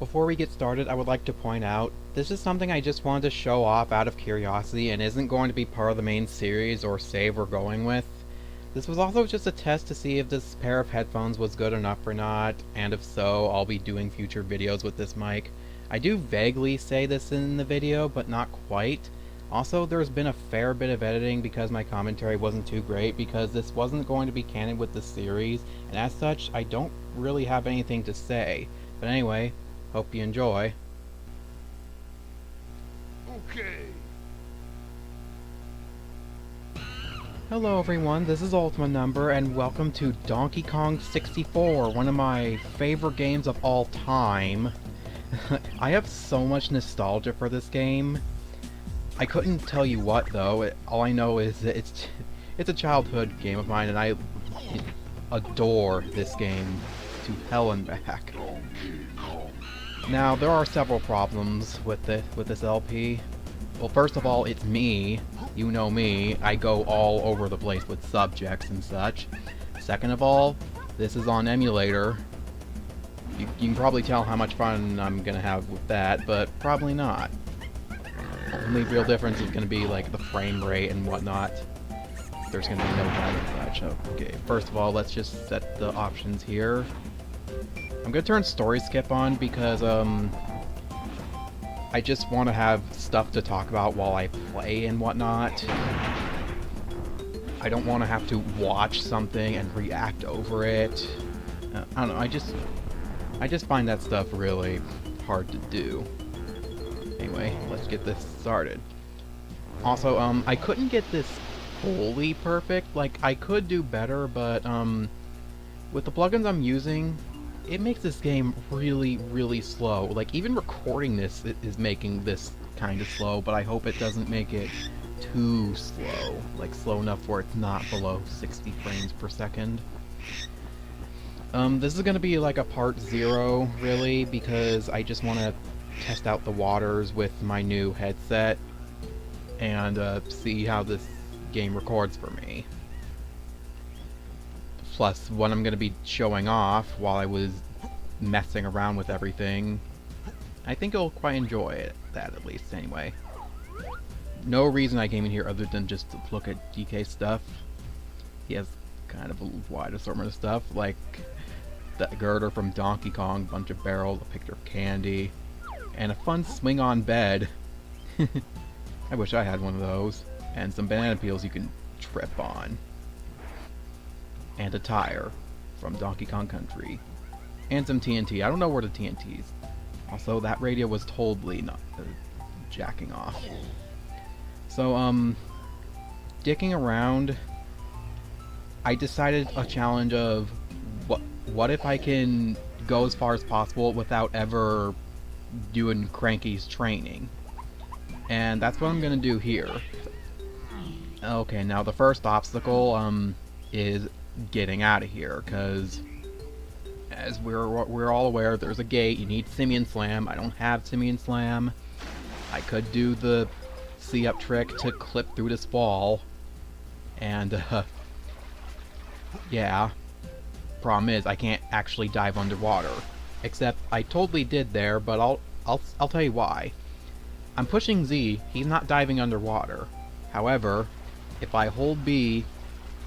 Before we get started, I would like to point out, this is something I just wanted to show off out of curiosity and isn't going to be part of the main series or save we're going with. This was also just a test to see if this pair of headphones was good enough or not, and if so, I'll be doing future videos with this mic. I do vaguely say this in the video, but not quite. Also, there's been a fair bit of editing because my commentary wasn't too great, because this wasn't going to be canon with the series, and as such, I don't really have anything to say. But anyway, hope you enjoy. Okay. Hello everyone, this is Ultima Number, and welcome to Donkey Kong 64, one of my favorite games of all time. I have so much nostalgia for this game. I couldn't tell you what though. All I know is that it's a childhood game of mine, and I adore this game to hell and back. Now there are several problems with this LP. Well, first of all, it's me. You know me. I go all over the place with subjects and such. Second of all, this is on emulator. You can probably tell how much fun I'm gonna have with that, but probably not. The only real difference is gonna be like the frame rate and whatnot. There's gonna be no time and such. Okay, first of all, let's just set the options here. I'm gonna turn story skip on because I just want to have stuff to talk about while I play and whatnot. I don't want to have to watch something and react over it. I don't know, I just find that stuff really hard to do. Anyway, let's get this started. Also, I couldn't get this fully perfect. Like, I could do better, but with the plugins I'm using, it makes this game really, really slow. Like, even recording this is making this kind of slow, but I hope it doesn't make it too slow. Like, slow enough where it's not below 60 frames per second. This is gonna be like a part 0, really, because I just want to test out the waters with my new headset and see how this game records for me. Plus, what I'm going to be showing off while I was messing around with everything. I think you'll quite enjoy that, at least, anyway. No reason I came in here other than just to look at DK stuff. He has kind of a wide assortment of stuff, like the girder from Donkey Kong, bunch of barrels, a picture of candy, and a fun swing-on bed. I wish I had one of those. And some banana peels you can trip on. And a tire from Donkey Kong Country. And some TNT. I don't know where the TNT is. Also, that radio was totally not jacking off. So, dicking around, I decided a challenge of what if I can go as far as possible without ever doing Cranky's training. And that's what I'm gonna do here. Okay, now the first obstacle is getting out of here, because as we're all aware, there's a gate. You need Simeon Slam. I don't have Simeon Slam. I could do the C-up trick to clip through this wall, and yeah. Problem is, I can't actually dive underwater. Except I totally did there, but I'll tell you why. I'm pushing Z. He's not diving underwater. However, if I hold B,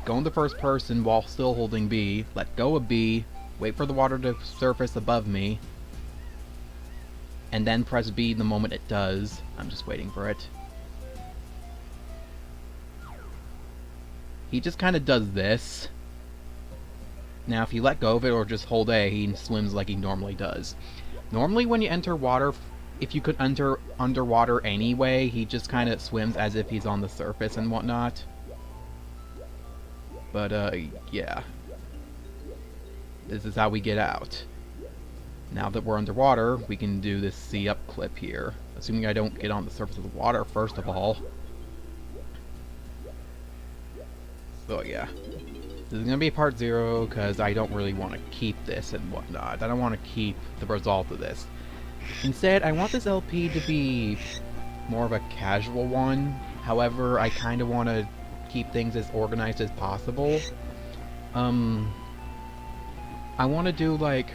go into first person while still holding B, let go of B, wait for the water to surface above me, and then press B the moment it does. I'm just waiting for it. He just kind of does this. Now if you let go of it or just hold A, he swims like he normally does. Normally when you enter water, if you could enter underwater anyway, he just kind of swims as if he's on the surface and whatnot. But, yeah. This is how we get out. Now that we're underwater, we can do this C-up clip here. Assuming I don't get on the surface of the water, first of all. So, yeah. This is going to be part 0, because I don't really want to keep this and whatnot. I don't want to keep the result of this. Instead, I want this LP to be more of a casual one. However, I kind of want to keep things as organized as possible. I want to do, like,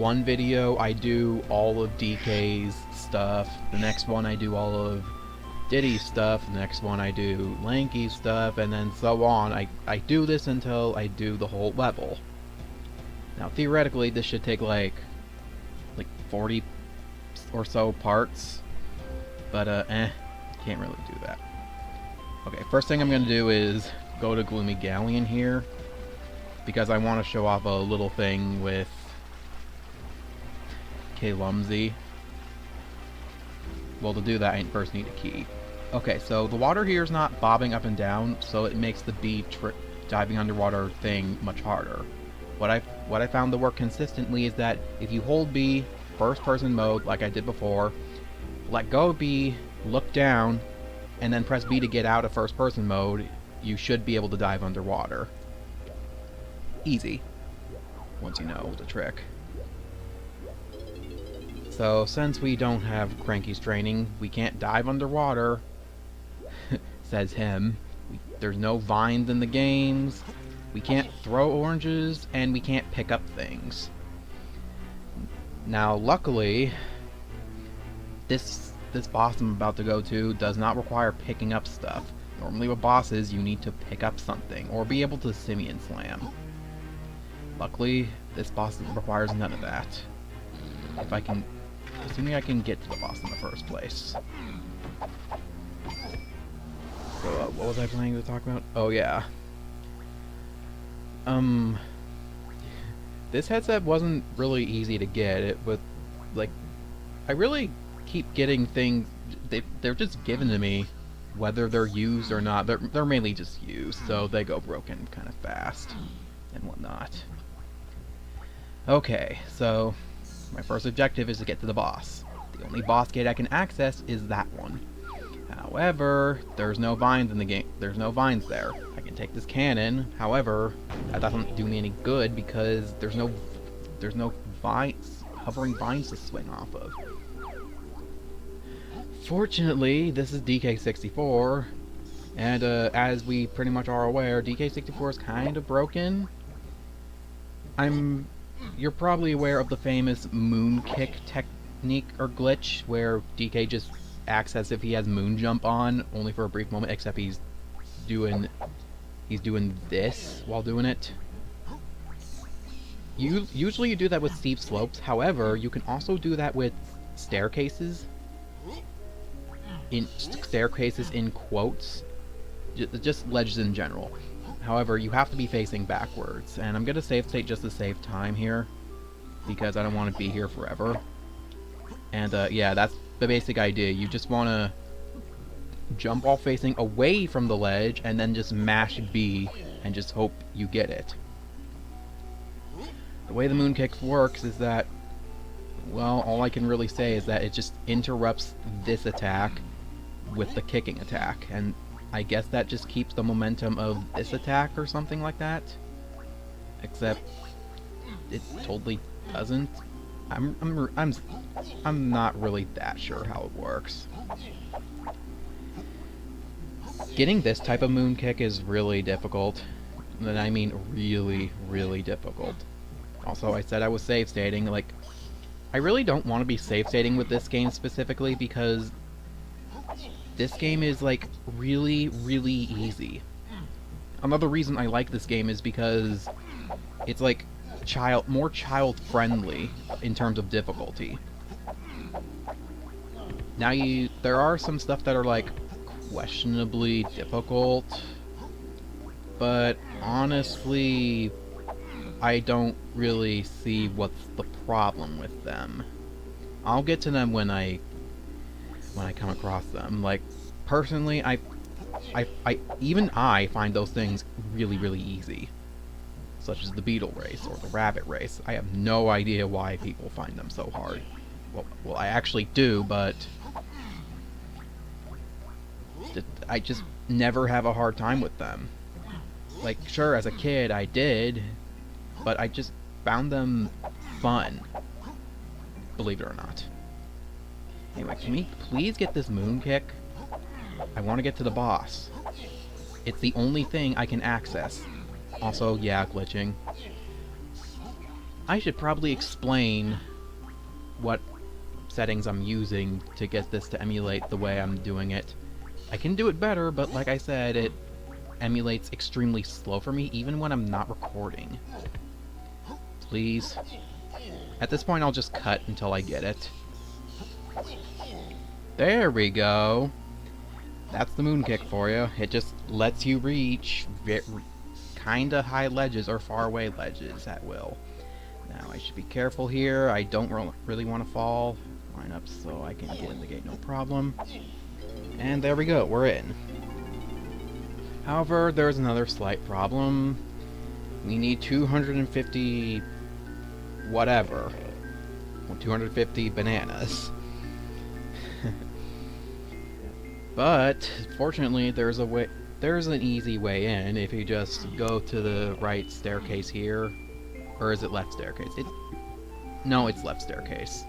one video I do all of DK's stuff, the next one I do all of Diddy's stuff, the next one I do Lanky's stuff, and then so on. I do this until I do the whole level. Now theoretically this should take like 40 or so parts, but can't really do that. Okay, first thing I'm gonna do is go to Gloomy Galleon here, because I want to show off a little thing with K-Lumsy. Well, to do that I first need a key. Okay, so the water here is not bobbing up and down, so it makes the bee diving underwater thing much harder. What I found to work consistently is that if you hold B, first person mode, like I did before, let go of B, look down, and then press B to get out of first person mode, you should be able to dive underwater. Easy, once you know the trick. So since we don't have Cranky's training, we can't dive underwater, says him. There's no vines in the games, we can't throw oranges, and we can't pick up things. Now luckily, this boss I'm about to go to does not require picking up stuff. Normally with bosses you need to pick up something, or be able to Simian Slam. Luckily, this boss requires none of that. If I can... assuming I can get to the boss in the first place. So, what was I planning to talk about? Oh, yeah. This headset wasn't really easy to get. It was, like... I really keep getting things... They're just given to me, whether they're used or not. They're mainly just used, so they go broken kind of fast and whatnot. Okay, so my first objective is to get to the boss. The only boss gate I can access is that one. However, there's no vines in the game. There's no vines there. I can take this cannon. However, that doesn't do me any good because there's no vines, hovering vines to swing off of. Fortunately, this is DK64, and as we pretty much are aware, DK64 is kind of broken. You're probably aware of the famous moon kick technique or glitch, where DK just acts as if he has moon jump on, only for a brief moment, except he's doing this while doing it. Usually you do that with steep slopes, however, you can also do that with staircases. Staircases in quotes, just ledges in general. However, you have to be facing backwards, and I'm gonna save state just to save time here, because I don't want to be here forever. And yeah, that's the basic idea. You just want to jump while facing away from the ledge, and then just mash B, and just hope you get it. The way the moon kick works is that, well, all I can really say is that it just interrupts this attack with the kicking attack, and I guess that just keeps the momentum of this attack or something like that. Except it totally doesn't. I'm not really that sure how it works. Getting this type of moon kick is really difficult. And I mean really, really difficult. Also, I said I was save stating, like, I really don't want to be save stating with this game specifically because this game is, like, really, really easy. Another reason I like this game is because it's, like, more child-friendly in terms of difficulty. Now there are some stuff that are, like, questionably difficult, but honestly, I don't really see what's the problem with them. I'll get to them when I come across them. Like, personally, even I find those things really, really easy. Such as the beetle race or the rabbit race. I have no idea why people find them so hard. Well, I actually do, but I just never have a hard time with them. Like, sure, as a kid I did, but I just found them fun, believe it or not. Anyway, can we please get this moon kick? I want to get to the boss. It's the only thing I can access. Also, yeah, glitching. I should probably explain what settings I'm using to get this to emulate the way I'm doing it. I can do it better, but like I said, it emulates extremely slow for me, even when I'm not recording. Please. At this point, I'll just cut until I get it. There we go. That's the moon kick for you. It just lets you reach kinda high ledges or far away ledges at will. Now I should be careful here. I don't really want to fall. Line up so I can get in the gate, no problem. And there we go, we're in. However, there's another slight problem. We need 250 whatever. 250 bananas. But fortunately, there's an easy way in if you just go to the right staircase here. Or is it left staircase? No, it's left staircase.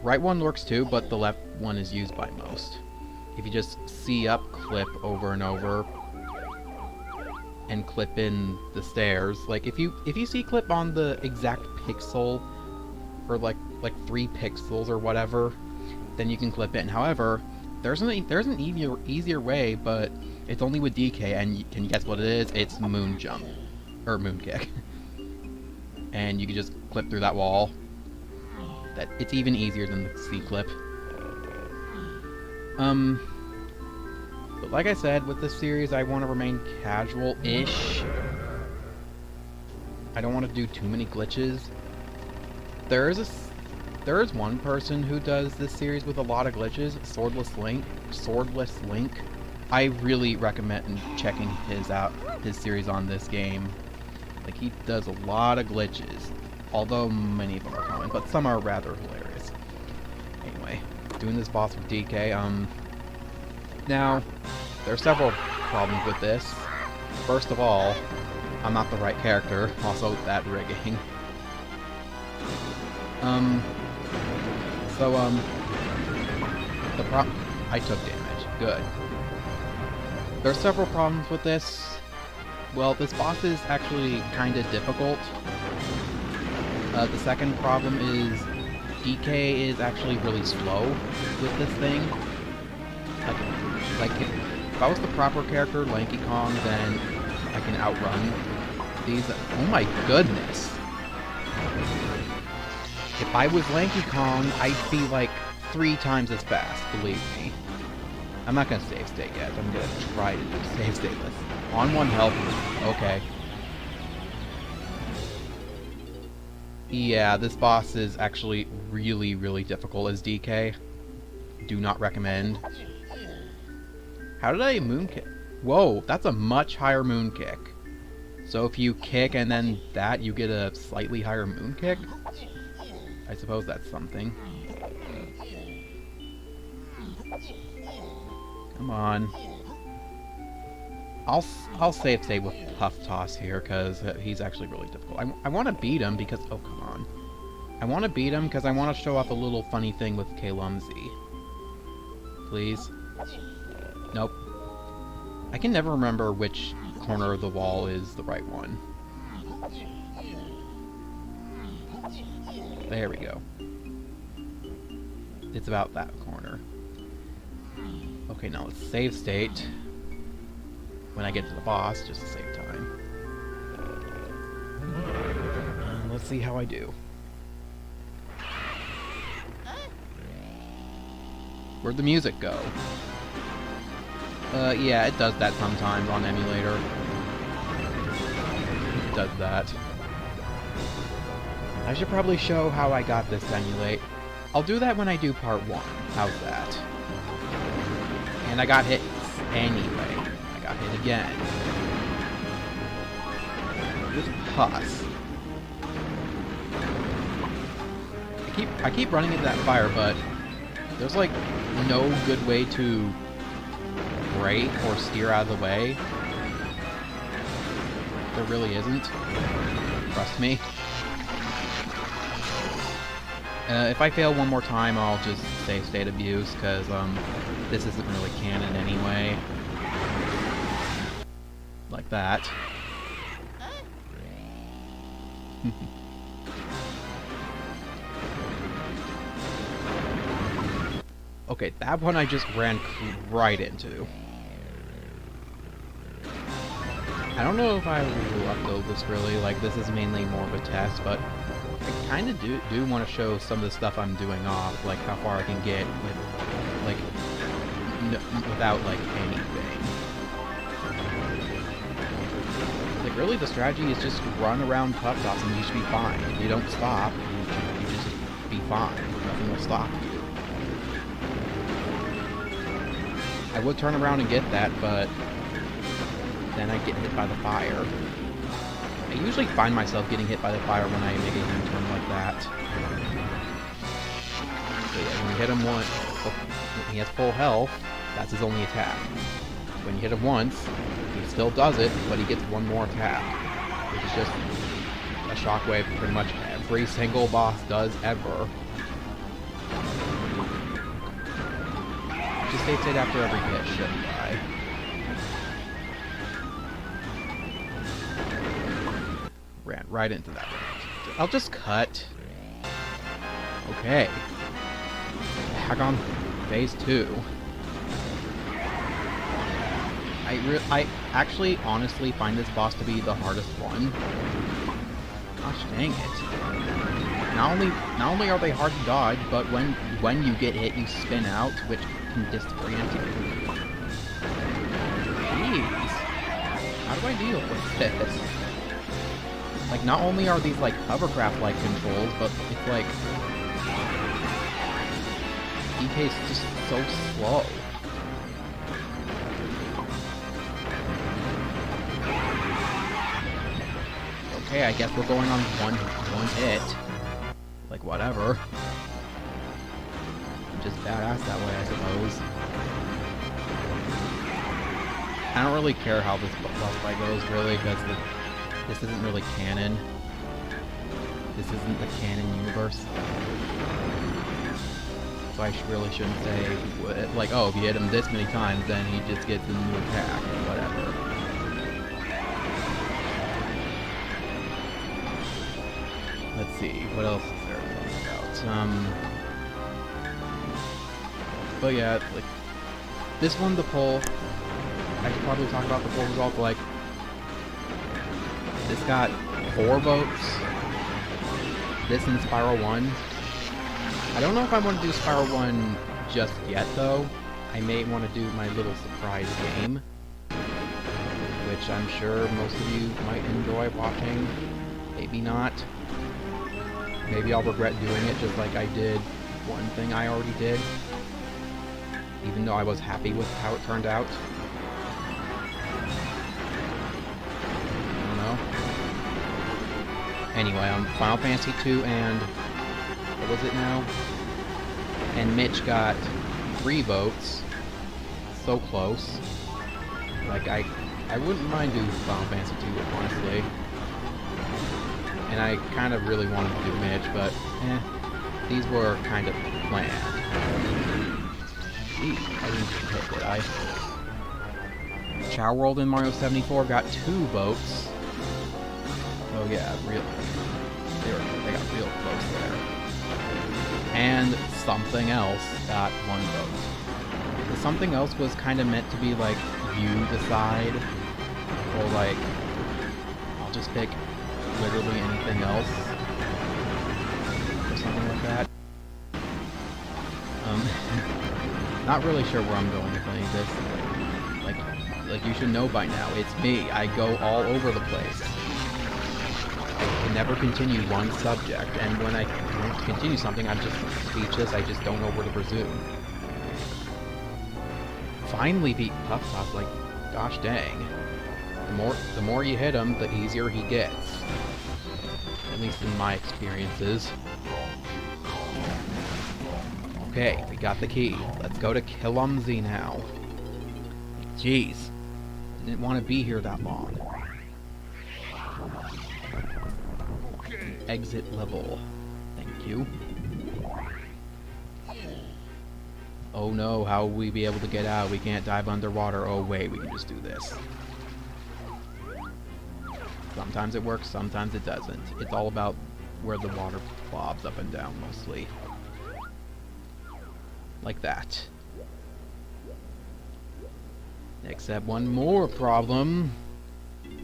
Right one works too, but the left one is used by most. If you just see up, clip over and over, and clip in the stairs. Like if you see clip on the exact pixel, or like 3 pixels or whatever, then you can clip in. However, there's an easier way, but it's only with DK, and can you guess what it is? It's moon jump or moon kick. And you can just clip through that wall. It's even easier than the C clip. But like I said, with this series, I want to remain casual-ish. I don't want to do too many glitches. There is one person who does this series with a lot of glitches, Swordless Link. I really recommend checking his series on this game. Like, he does a lot of glitches, although many of them are common, but some are rather hilarious. Anyway, doing this boss with DK, now, there are several problems with this. First of all, I'm not the right character, also that rigging. I took damage, good. There are several problems with this. Well, this boss is actually kind of difficult. The second problem is DK is actually really slow with this thing. Like if I was the proper character, Lanky Kong, then I can outrun these. Oh my goodness! If I was Lanky Kong, I'd be like 3 times as fast, believe me. I'm not gonna save state yet. I'm gonna try to do save stateless. On 1 health. Okay. Yeah, this boss is actually really, really difficult as DK. Do not recommend. How did I moon kick? Whoa, that's a much higher moon kick. So if you kick and then that, you get a slightly higher moon kick? I suppose that's something. Come on. I'll save state with Puff Toss here, because he's actually really difficult. I want to beat him because... Oh, come on. I want to beat him because I want to show off a little funny thing with K-Lumsy. Please. Nope. I can never remember which corner of the wall is the right one. There we go. It's about that corner. Okay, now let's save state when I get to the boss, just to save time. Let's see how I do. Where'd the music go? Yeah, it does that sometimes on emulator. It does that. I should probably show how I got this to emulate. I'll do that when I do part 1. How's that? And I got hit anyway. I got hit again. This pus. I keep running into that fire, but there's like no good way to brake or steer out of the way. There really isn't. Trust me. If I fail one more time, I'll just save state abuse, because this isn't really canon anyway. Like that. Okay, that one I just ran right into. I don't know if I will upload this really, like this is mainly more of a test, but I kind of do want to show some of the stuff I'm doing off, like how far I can get with, like, without, like, anything. Like, really the strategy is just run around puff tops and you should be fine. If you don't stop, you just be fine. Nothing will stop you. I would turn around and get that, but then I get hit by the fire. I usually find myself getting hit by the fire when I make a U-turn like that. So yeah, when you hit him once, when he has full health, that's his only attack. When you hit him once, he still does it, but he gets one more attack. Which is just a shockwave pretty much every single boss does ever. Just stay safe after every hit, shouldn't I? Ran right into that one. I'll just cut. Okay. Back on phase 2. I actually honestly find this boss to be the hardest one. Gosh dang it. Not only are they hard to dodge, but when you get hit you spin out, which can disorient you. Jeez. How do I deal with this? Like, not only are these, like, hovercraft-like controls, but it's like... DK's just so slow. Okay, I guess we're going on one hit. Like, whatever. I'm just badass that way, I suppose. I don't really care how this boss fight goes, really, because this isn't really canon. This isn't the canon universe. So I really shouldn't say, like, oh, if you hit him this many times, then he just gets a new attack, or whatever. Let's see, what else is there to talk about? But yeah, like, this one, the poll, I should probably talk about the poll result, like, this got 4 votes. This and Spiral 1. I don't know if I want to do Spiral 1 just yet, though. I may want to do my little surprise game, which I'm sure most of you might enjoy watching. Maybe not. Maybe I'll regret doing it just like I did one thing I already did, even though I was happy with how it turned out. I don't know. Anyway, Final Fantasy 2 and... what was it now? And Mitch got 3 votes. So close. Like, I wouldn't mind doing Final Fantasy 2, honestly. And I kind of really wanted to do Mitch, but, these were kind of planned. Gee, I didn't hit, did I? Chow World and Mario 74 got 2 votes. Oh yeah, they got real close there. And Something Else got 1 vote. The Something Else was kind of meant to be like, you decide, or like, I'll just pick literally anything else, or something like that. Not really sure where I'm going with any of this. Like you should know by now, it's me. I go all over the place. I can never continue one subject, and when I want to continue something, I'm just speechless. I just don't know where to resume. Finally beat Puff Top, like, gosh dang. The more you hit him, the easier he gets. At least in my experiences. Okay, we got the key. Let's go to Kilumsey now. Jeez. Didn't want to be here that long. Exit level. Thank you. Oh no, how will we be able to get out? We can't dive underwater. Oh wait, we can just do this. Sometimes it works, sometimes it doesn't. It's all about where the water bobs up and down, mostly. Like that. Except one more problem.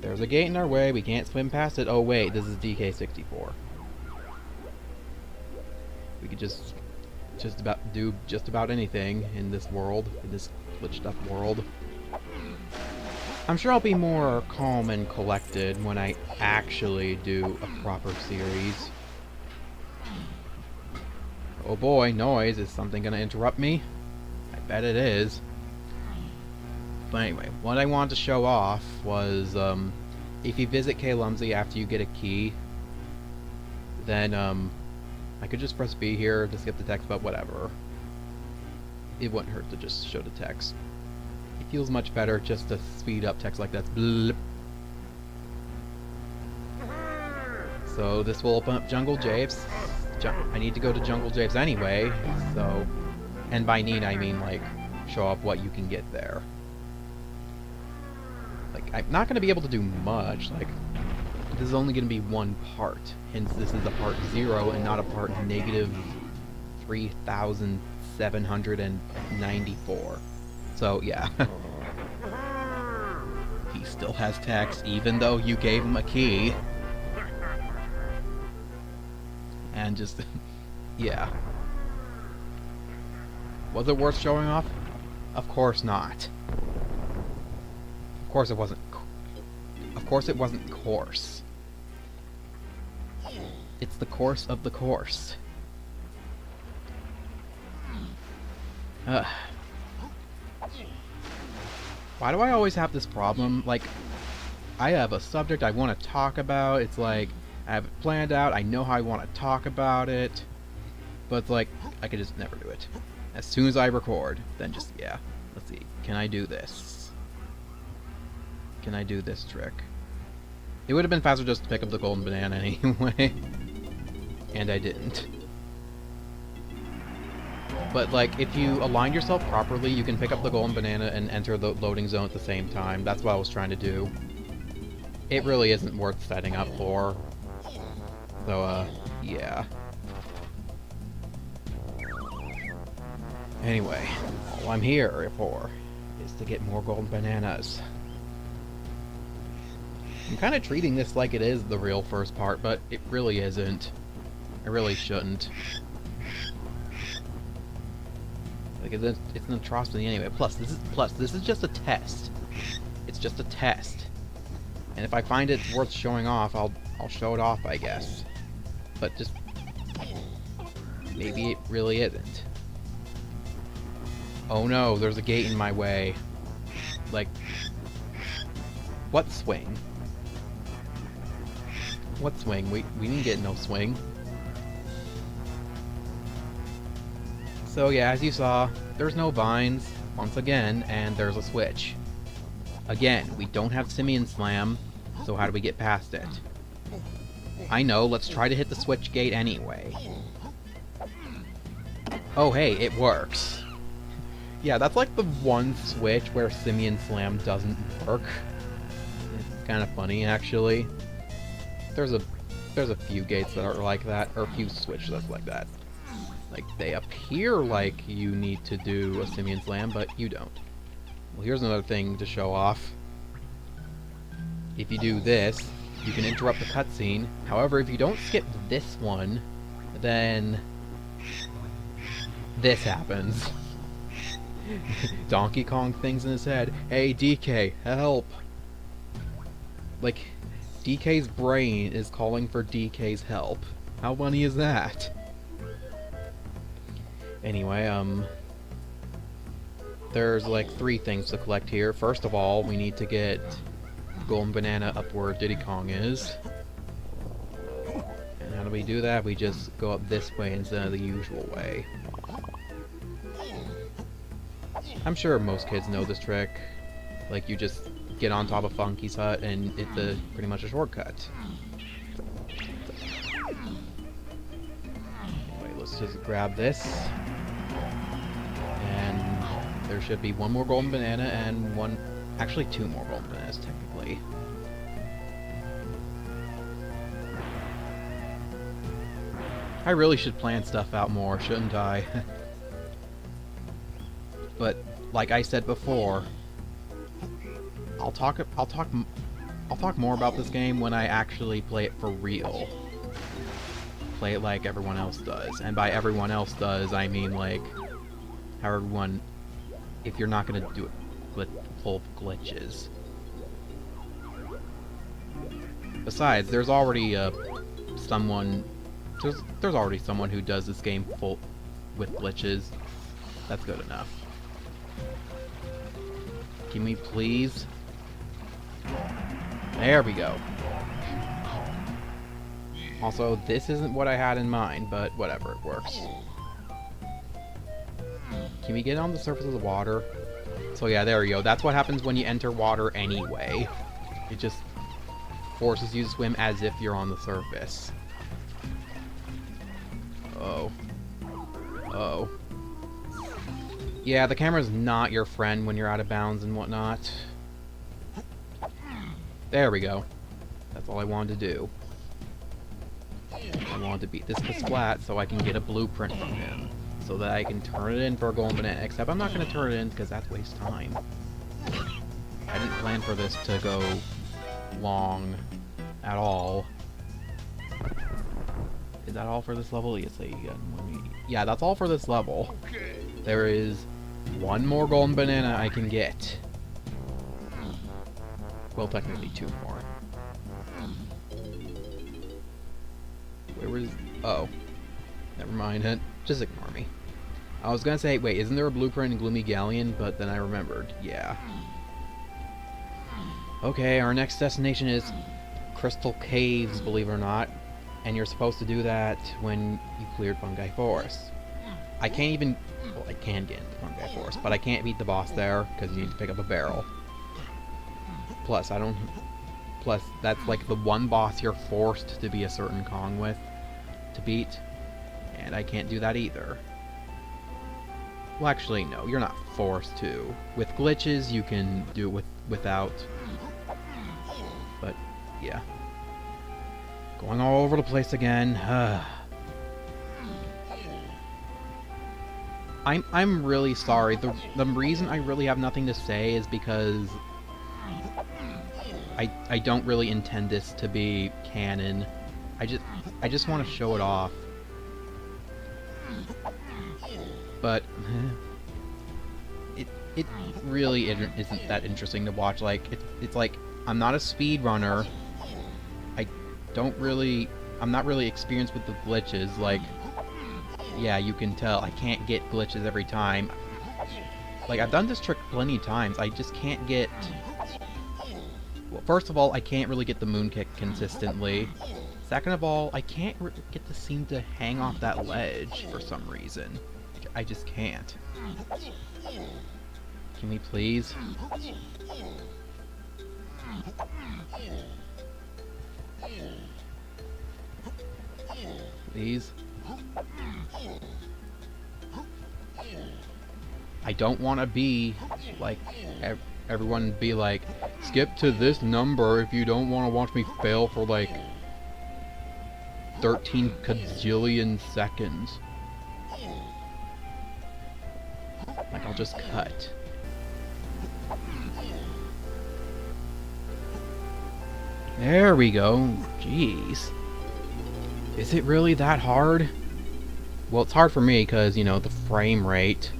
There's a gate in our way, we can't swim past it. Oh wait, this is DK64. We could just about anything in this world, in this glitched up world. I'm sure I'll be more calm and collected when I actually do a proper series. Oh boy, noise. Is something gonna interrupt me? I bet it is. But anyway, what I wanted to show off was, if you visit K. Lumsey after you get a key, then, I could just press B here to skip the text, but whatever. It wouldn't hurt to just show the text. It feels much better just to speed up text like that. Blip. So this will open up Jungle Japes. I need to go to Jungle Japes anyway, so... And by need, I mean, like, show off what you can get there. Like, I'm not going to be able to do much, like... This is only going to be one part, hence this is a part 0 and not a part negative 3,794. So, yeah. He still has text, even though you gave him a key. And just... yeah. Was it worth showing off? Of course not. Of course it wasn't... Of course it wasn't coarse. It's the course of the course. Why do I always have this problem? Like, I have a subject I want to talk about. It's like, I have it planned out. I know how I want to talk about it. But it's like, I could just never do it. As soon as I record, then just, yeah. Let's see. Can I do this? Can I do this trick? It would have been faster just to pick up the golden banana anyway. And I didn't. But, like, if you align yourself properly, you can pick up the golden banana and enter the loading zone at the same time. That's what I was trying to do. It really isn't worth setting up for. So, yeah. Anyway, all I'm here for is to get more golden bananas. I'm kind of treating this like it is the real first part, but it really isn't. I really shouldn't. Like, it's an atrocity anyway. Plus, this is just a test. It's just a test. And if I find it worth showing off, I'll show it off, I guess. But just... maybe it really isn't. Oh no, there's a gate in my way. Like... what swing? What swing? We didn't get no swing. So yeah, as you saw, there's no vines, once again, and there's a switch. Again, we don't have Simian Slam, so how do we get past it? I know, let's try to hit the switch gate anyway. Oh hey, it works. Yeah, that's like the one switch where Simian Slam doesn't work. It's kind of funny, actually. There's a few gates that are like that, or a few switches that's like that. Like, they appear like you need to do a Simian Slam, but you don't. Well, here's another thing to show off. If you do this, you can interrupt the cutscene. However, if you don't skip this one, then this happens. Donkey Kong thinks in his head, hey DK, help! Like, DK's brain is calling for DK's help. How funny is that? Anyway, there's like 3 things to collect here. First of all, we need to get golden banana up where Diddy Kong is. And how do we do that? We just go up this way instead of the usual way. I'm sure most kids know this trick. Like, you just get on top of Funky's hut and it's pretty much a shortcut. Anyway, let's just grab this. And there should be one more golden banana and actually 2 more golden bananas, technically. I really should plan stuff out more, shouldn't I? But like I said before, I'll talk more about this game when I actually play it for real. Play it like everyone else does. And by everyone else does, I mean like how everyone, if you're not gonna do it full of glitches. Besides, there's already someone who does this game full with glitches. That's good enough. Can we please? There we go. Also, this isn't what I had in mind, but whatever, it works. Can we get on the surface of the water? So yeah, there we go. That's what happens when you enter water anyway. It just forces you to swim as if you're on the surface. Oh. Oh. Yeah, the camera's not your friend when you're out of bounds and whatnot. There we go. That's all I wanted to do. I wanted to beat this Splat so I can get a blueprint from him. So that I can turn it in for a golden banana. Except I'm not going to turn it in because that's waste time. I didn't plan for this to go long at all. Is that all for this level? Yes, yeah, that's all for this level. There is one more golden banana I can get. Well, technically two more. Where was... Oh. Never mind. Just ignore me. I was gonna say, wait, isn't there a blueprint in Gloomy Galleon? But then I remembered. Yeah. Okay, our next destination is Crystal Caves, believe it or not. And you're supposed to do that when you cleared Fungi Forest. I can't even... Well, I can get into Fungi Forest, but I can't beat the boss there, because you need to pick up a barrel. Plus, Plus, that's like the one boss you're forced to be a certain Kong with to beat. And I can't do that either. Well, actually, no, you're not forced to. With glitches, you can do it without. But, yeah. Going all over the place again. I'm really sorry. The reason I really have nothing to say is because I don't really intend this to be canon. I just want to show it off. But it really isn't that interesting to watch. Like it's like I'm not a speedrunner. I'm not really experienced with the glitches. Like, yeah, you can tell I can't get glitches every time. Like, I've done this trick plenty of times. I just can't get... Well, first of all, I can't really get the moon kick consistently. Second of all, I can't get the scene to hang off that ledge for some reason. I just can't. Can we please? Please? I don't want to be like everyone be like, skip to this number if you don't want to watch me fail for like 13 gazillion seconds. Like, I'll just cut. There we go. Jeez. Is it really that hard? Well, it's hard for me because, you know, the frame rate.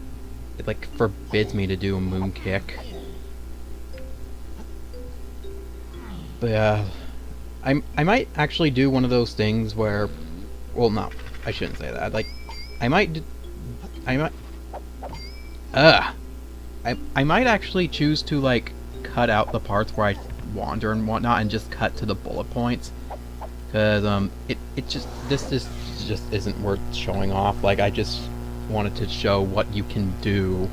It, like, forbids me to do a moon kick. But, I might actually do one of those things where... Well, no. I shouldn't say that. Like, I might actually choose to, like, cut out the parts where I wander and whatnot and just cut to the bullet points. Because, this just isn't worth showing off. Like, I just wanted to show what you can do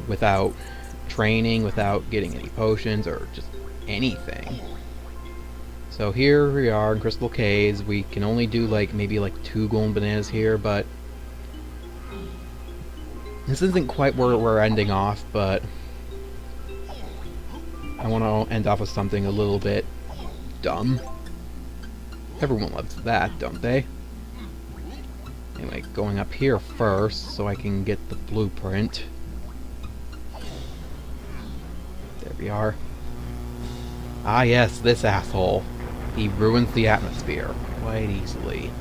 without training, without getting any potions, or just anything. So here we are in Crystal Caves. We can only do, like, maybe, like, 2 golden bananas here, but this isn't quite where we're ending off, but I want to end off with something a little bit dumb. Everyone loves that, don't they? Anyway, going up here first so I can get the blueprint. There we are. Ah yes, this asshole. He ruins the atmosphere quite easily.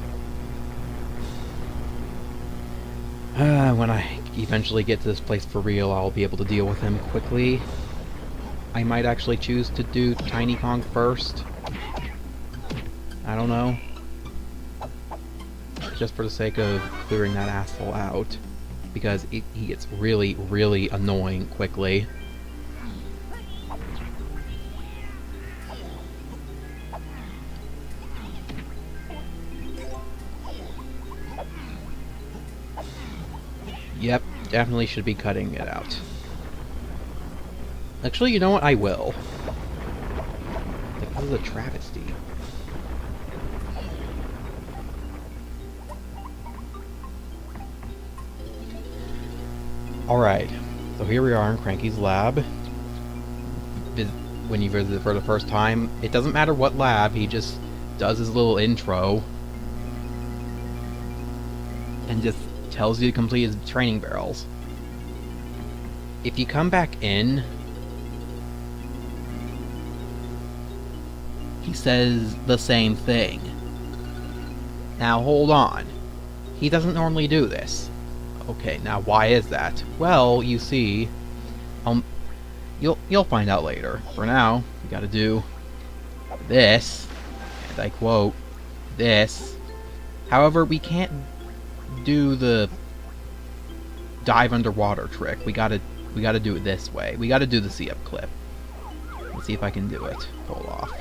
When I eventually get to this place for real, I'll be able to deal with him quickly. I might actually choose to do Tiny Kong first. I don't know. Just for the sake of clearing that asshole out. Because he gets really, really annoying quickly. Yep, definitely should be cutting it out. Actually, you know what? I will. Like, this is a travesty. Alright, so here we are in Cranky's lab. When you visit it for the first time, it doesn't matter what lab, he just does his little intro. And just tells you to complete his training barrels. If you come back in, he says the same thing. Now hold on. He doesn't normally do this. Okay, now why is that? Well, you see, you'll find out later. For now, you gotta do this, and I quote, this. However, we can't do the dive underwater trick. We gotta do it this way. We gotta do the see-up clip. Let's see if I can do it. Pull off.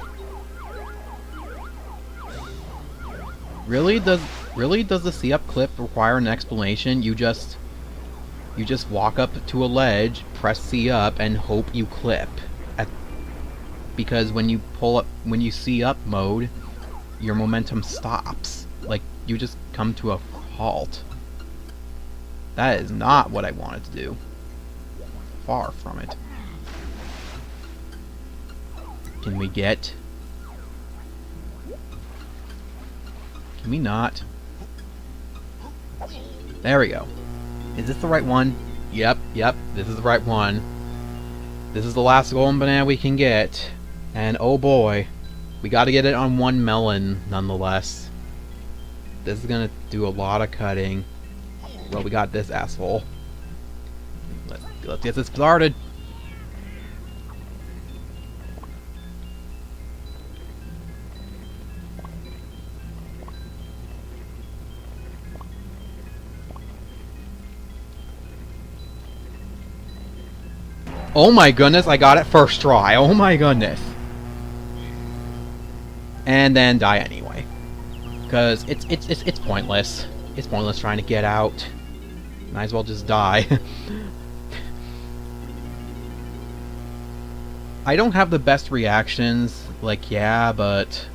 Really does the see-up clip require an explanation? You just walk up to a ledge, press C up, and hope you clip. Because when you see up mode, your momentum stops. Like, you just come to a halt. That is not what I wanted to do. Far from it. Can we get... Can we not? There we go. Is this the right one? Yep, this is the right one. This is the last golden banana we can get. And oh boy, we gotta get it on one melon nonetheless. This is gonna do a lot of cutting. Well, we got this asshole. Let's get this started. Oh my goodness, I got it first try. Oh my goodness. And then die anyway. Because it's pointless. It's pointless trying to get out. Might as well just die. I don't have the best reactions. Like, yeah, but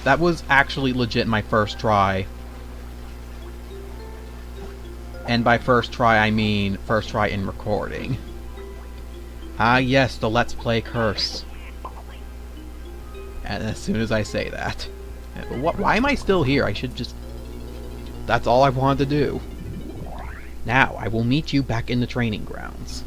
that was actually legit my first try. And by first try, I mean first try in recording. Ah, yes, the Let's Play curse. And as soon as I say that. But why am I still here? I should just... That's all I wanted to do. Now, I will meet you back in the training grounds.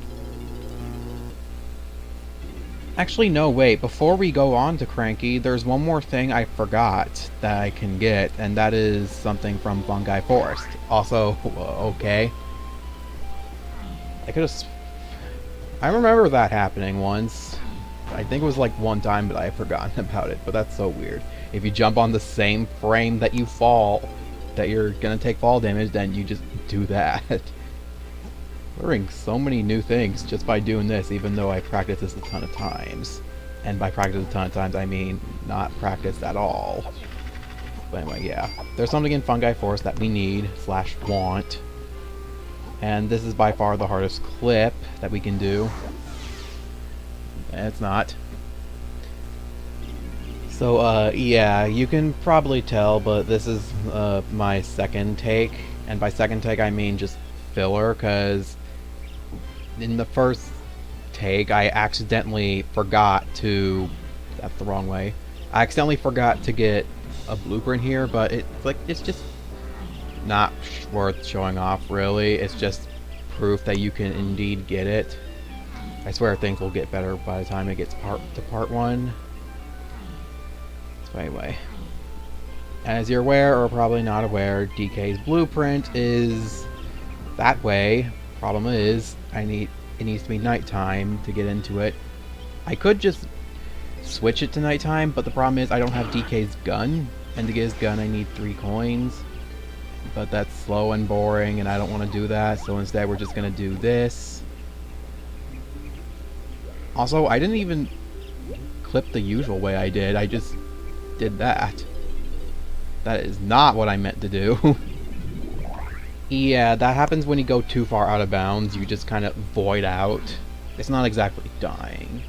Actually, no, wait. Before we go on to Cranky, there's one more thing I forgot that I can get, and that is something from Fungi Forest. Also, okay. I could have... I remember that happening once. I think it was like one time, but I had forgotten about it. But that's so weird. If you jump on the same frame that you fall, that you're gonna take fall damage, then you just do that. Learning so many new things just by doing this, even though I practiced this a ton of times. And by practice a ton of times, I mean not practiced at all. But anyway, yeah. There's something in Fungi Forest that we need, / want. And this is by far the hardest clip that we can do. And it's not. So, yeah, you can probably tell, but this is my second take. And by second take, I mean just filler, because in the first take, I accidentally forgot to... That's the wrong way. I accidentally forgot to get a blueprint here, but it's like, it's just... not worth showing off, really. It's just proof that you can indeed get it. I swear things will get better by the time it gets to part 1. So anyway, as you're aware, or probably not aware, DK's blueprint is that way. Problem is, it needs to be nighttime to get into it. I could just switch it to nighttime, but the problem is I don't have DK's gun, and to get his gun I need 3 coins. But that's slow and boring, and I don't want to do that, so instead we're just going to do this. Also, I didn't even clip the usual way I did, I just did that. That is not what I meant to do. Yeah, that happens when you go too far out of bounds, you just kind of void out. It's not exactly dying.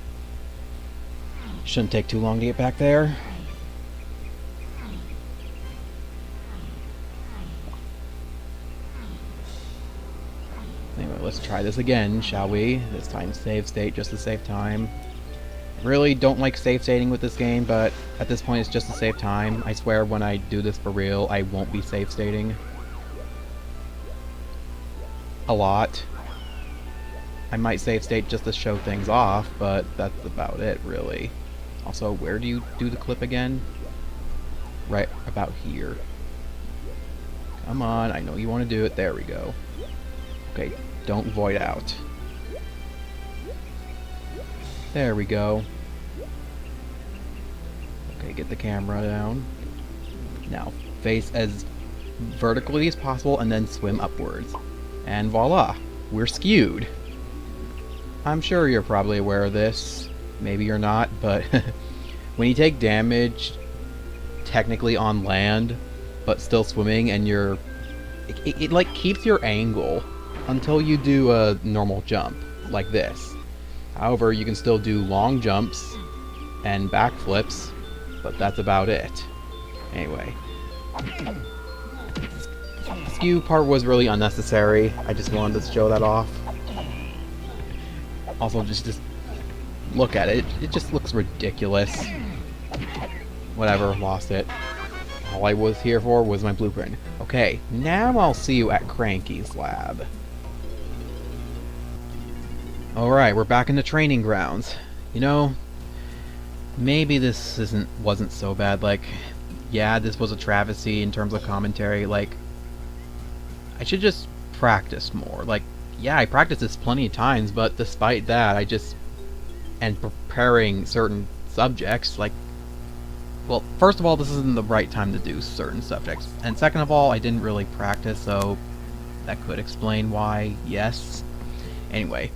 Shouldn't take too long to get back there. Anyway, let's try this again, shall we? This time save state just to save time. Really don't like save stating with this game, but at this point it's just to save time. I swear when I do this for real, I won't be save stating. A lot. I might save state just to show things off, but that's about it, really. Also, where do you do the clip again? Right about here. Come on, I know you want to do it. There we go. Okay, don't void out. There we go. Okay, get the camera down. Now, face as vertically as possible and then swim upwards. And voila, we're skewed. I'm sure you're probably aware of this. Maybe you're not, but when you take damage technically on land, but still swimming, and you're... It like keeps your angle until you do a normal jump, like this. However, you can still do long jumps and backflips, but that's about it. Anyway. The skew part was really unnecessary. I just wanted to show that off. Also, just look at it. It just looks ridiculous. Whatever, lost it. All I was here for was my blueprint. Okay, now I'll see you at Cranky's lab. Alright, we're back in the training grounds. You know, maybe this wasn't so bad. Like, yeah, this was a travesty in terms of commentary. Like, I should just practice more. Like, yeah, I practiced this plenty of times, but despite that, and preparing certain subjects, like, well, first of all, this isn't the right time to do certain subjects. And second of all, I didn't really practice, so that could explain why, yes. Anyway,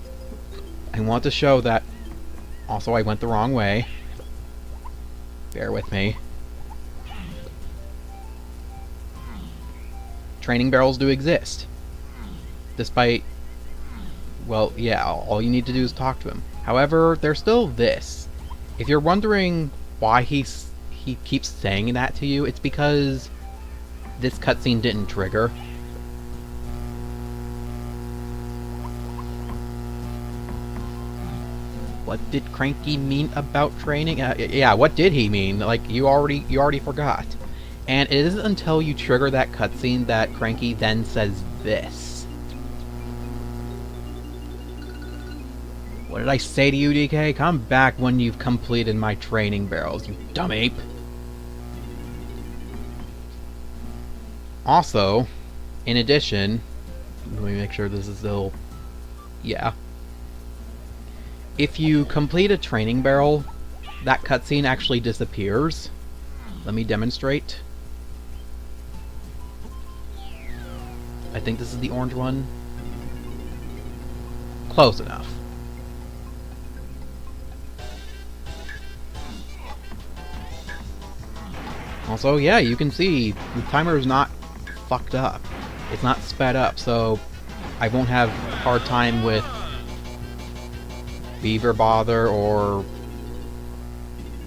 I want to show that also I went the wrong way. Bear with me. Training barrels do exist. Despite, well, yeah, all you need to do is talk to him. However, there's still this. If you're wondering why he keeps saying that to you, it's because this cutscene didn't trigger. What did Cranky mean about training? Yeah, what did he mean? Like, you already forgot. And it isn't until you trigger that cutscene that Cranky then says this. What did I say to you, DK? Come back when you've completed my training barrels, you dumb ape. Also, in addition, let me make sure this is still... Yeah. If you complete a training barrel, that cutscene actually disappears. Let me demonstrate. I think this is the orange one. Close enough. Also, yeah, you can see the timer is not fucked up. It's not sped up, so I won't have a hard time with Beaver Bother or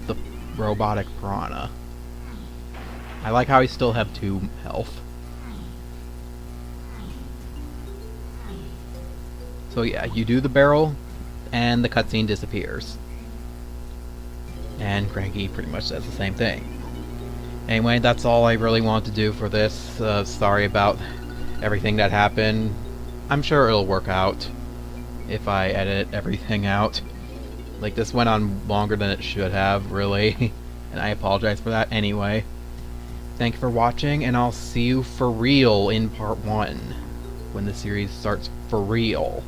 the robotic piranha. I like how I still have 2 health. So yeah, you do the barrel, and the cutscene disappears. And Cranky pretty much says the same thing. Anyway, that's all I really wanted to do for this. Sorry about everything that happened. I'm sure it'll work out if I edit everything out. Like, this went on longer than it should have, really. And I apologize for that anyway. Thank you for watching, and I'll see you for real in part 1. When the series starts for real.